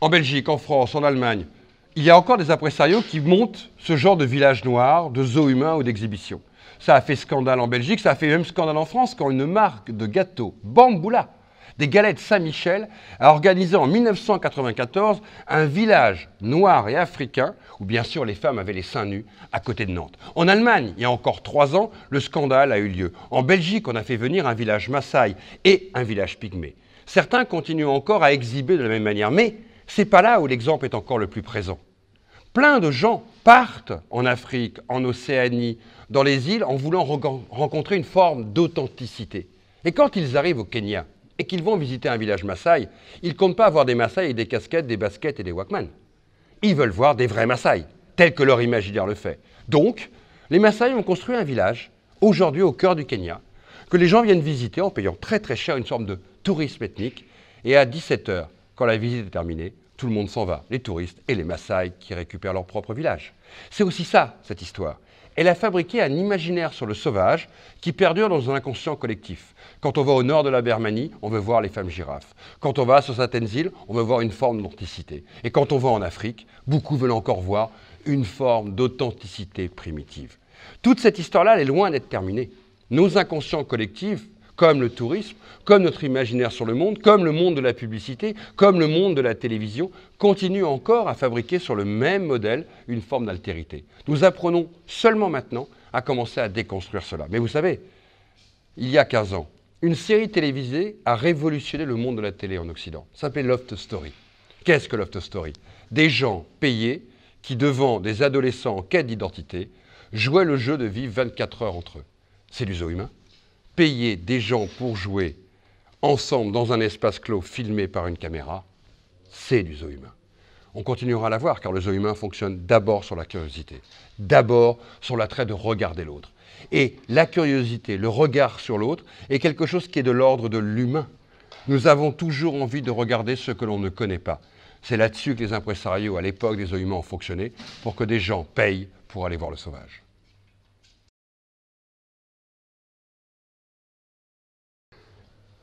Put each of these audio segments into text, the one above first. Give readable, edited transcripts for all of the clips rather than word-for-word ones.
En Belgique, en France, en Allemagne, il y a encore des impresarios qui montent ce genre de village noir, de zoo humain ou d'exhibition. Ça a fait scandale en Belgique, ça a fait même scandale en France quand une marque de gâteaux, Bamboula, des galettes Saint-Michel, a organisé en 1994 un village noir et africain où bien sûr les femmes avaient les seins nus à côté de Nantes. En Allemagne, il y a encore 3 ans, le scandale a eu lieu. En Belgique, on a fait venir un village Maasai et un village pygmée. Certains continuent encore à exhiber de la même manière, mais c'est pas là où l'exemple est encore le plus présent. Plein de gens partent en Afrique, en Océanie, dans les îles en voulant rencontrer une forme d'authenticité. Et quand ils arrivent au Kenya et qu'ils vont visiter un village Maasai, ils ne comptent pas avoir des Maasai avec des casquettes, des baskets et des Walkman. Ils veulent voir des vrais Maasai, tels que leur imaginaire le fait. Donc, les Maasai ont construit un village, aujourd'hui au cœur du Kenya, que les gens viennent visiter en payant très très cher une forme de tourisme ethnique. Et à 17 h, quand la visite est terminée, tout le monde s'en va, les touristes et les Maasai qui récupèrent leur propre village. C'est aussi ça, cette histoire. Elle a fabriqué un imaginaire sur le sauvage qui perdure dans un inconscient collectif. Quand on va au nord de la Birmanie, on veut voir les femmes girafes. Quand on va sur certaines îles, on veut voir une forme d'authenticité. Et quand on va en Afrique, beaucoup veulent encore voir une forme d'authenticité primitive. Toute cette histoire-là, elle est loin d'être terminée. Nos inconscients collectifs, comme le tourisme, comme notre imaginaire sur le monde, comme le monde de la publicité, comme le monde de la télévision, continuent encore à fabriquer sur le même modèle une forme d'altérité. Nous apprenons seulement maintenant à commencer à déconstruire cela. Mais vous savez, il y a 15 ans, une série télévisée a révolutionné le monde de la télé en Occident. Ça s'appelait Love Story. Qu'est-ce que Love Story? Des gens payés qui, devant des adolescents en quête d'identité, jouaient le jeu de vivre 24 heures entre eux. C'est du zoo humain. Payer des gens pour jouer ensemble dans un espace clos filmé par une caméra, c'est du zoo humain. On continuera à la voir car le zoo humain fonctionne d'abord sur la curiosité, d'abord sur l'attrait de regarder l'autre. Et la curiosité, le regard sur l'autre est quelque chose qui est de l'ordre de l'humain. Nous avons toujours envie de regarder ce que l'on ne connaît pas. C'est là-dessus que les impresarios à l'époque des zoo humains ont fonctionné pour que des gens payent pour aller voir le sauvage.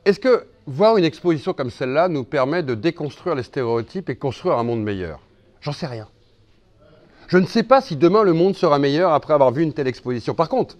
Est-ce que voir une exposition comme celle-là nous permet de déconstruire les stéréotypes et construire un monde meilleur? J'en sais rien. Je ne sais pas si demain le monde sera meilleur après avoir vu une telle exposition. Par contre,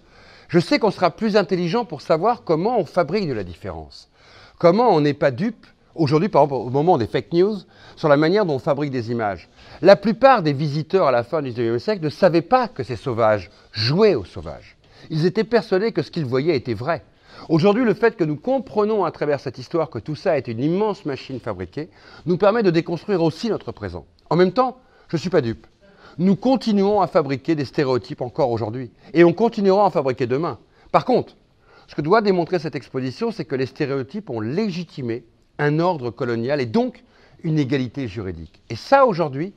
je sais qu'on sera plus intelligent pour savoir comment on fabrique de la différence. Comment on n'est pas dupe, aujourd'hui par exemple au moment des fake news, sur la manière dont on fabrique des images. La plupart des visiteurs à la fin du XIXe siècle ne savaient pas que ces sauvages jouaient aux sauvages. Ils étaient persuadés que ce qu'ils voyaient était vrai. Aujourd'hui, le fait que nous comprenons à travers cette histoire que tout ça est une immense machine fabriquée nous permet de déconstruire aussi notre présent. En même temps, je ne suis pas dupe. Nous continuons à fabriquer des stéréotypes encore aujourd'hui. Et on continuera à en fabriquer demain. Par contre, ce que doit démontrer cette exposition, c'est que les stéréotypes ont légitimé un ordre colonial et donc une égalité juridique. Et ça, aujourd'hui,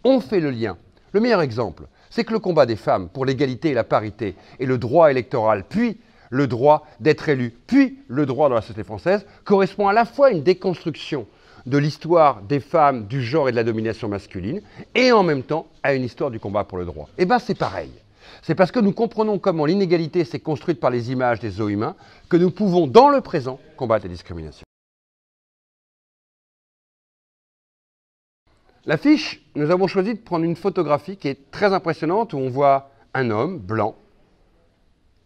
on fait le lien. Le meilleur exemple, c'est que le combat des femmes pour l'égalité et la parité et le droit électoral, puis le droit d'être élu, puis le droit dans la société française, correspond à la fois à une déconstruction de l'histoire des femmes, du genre et de la domination masculine, et en même temps à une histoire du combat pour le droit. Eh bien, c'est pareil. C'est parce que nous comprenons comment l'inégalité s'est construite par les images des zoos humains que nous pouvons, dans le présent, combattre les discriminations. L'affiche, nous avons choisi de prendre une photographie qui est très impressionnante, où on voit un homme blanc,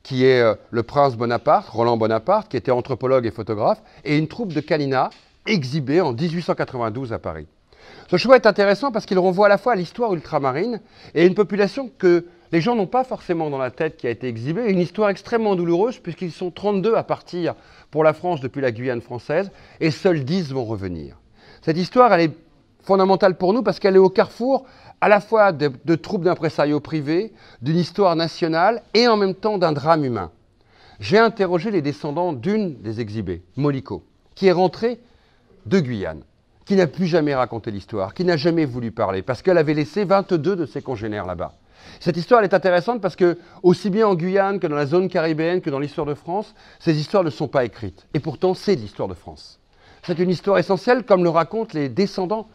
qui est le prince Bonaparte, Roland Bonaparte, qui était anthropologue et photographe, et une troupe de Kalina exhibée en 1892 à Paris. Ce choix est intéressant parce qu'il renvoie à la fois à l'histoire ultramarine et à une population que les gens n'ont pas forcément dans la tête qui a été exhibée, une histoire extrêmement douloureuse puisqu'ils sont 32 à partir pour la France depuis la Guyane française et seuls 10 vont revenir. Cette histoire, elle est fondamentale pour nous parce qu'elle est au carrefour à la fois de troupes d'impresarios privés, d'une histoire nationale et en même temps d'un drame humain. J'ai interrogé les descendants d'une des exhibées, Moliko, qui est rentrée de Guyane, qui n'a plus jamais raconté l'histoire, qui n'a jamais voulu parler, parce qu'elle avait laissé 22 de ses congénères là-bas. Cette histoire elle est intéressante parce que, aussi bien en Guyane que dans la zone caribéenne que dans l'histoire de France, ces histoires ne sont pas écrites. Et pourtant, c'est l'histoire de France. C'est une histoire essentielle, comme le racontent les descendants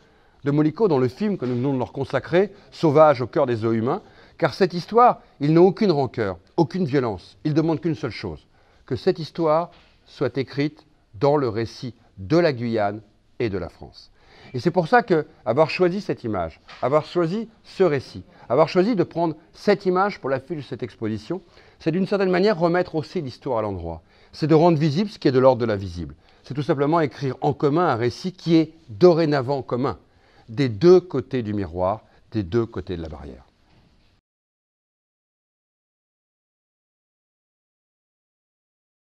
de Moliko dans le film que nous venons de leur consacrer, Sauvage au cœur des zoos humains, car cette histoire, ils n'ont aucune rancœur, aucune violence. Ils demandent qu'une seule chose, que cette histoire soit écrite dans le récit de la Guyane et de la France. Et c'est pour ça qu'avoir choisi cette image, avoir choisi ce récit, avoir choisi de prendre cette image pour l'affiche de cette exposition, c'est d'une certaine manière remettre aussi l'histoire à l'endroit. C'est de rendre visible ce qui est de l'ordre de l'invisible. C'est tout simplement écrire en commun un récit qui est dorénavant commun, des deux côtés du miroir, des deux côtés de la barrière.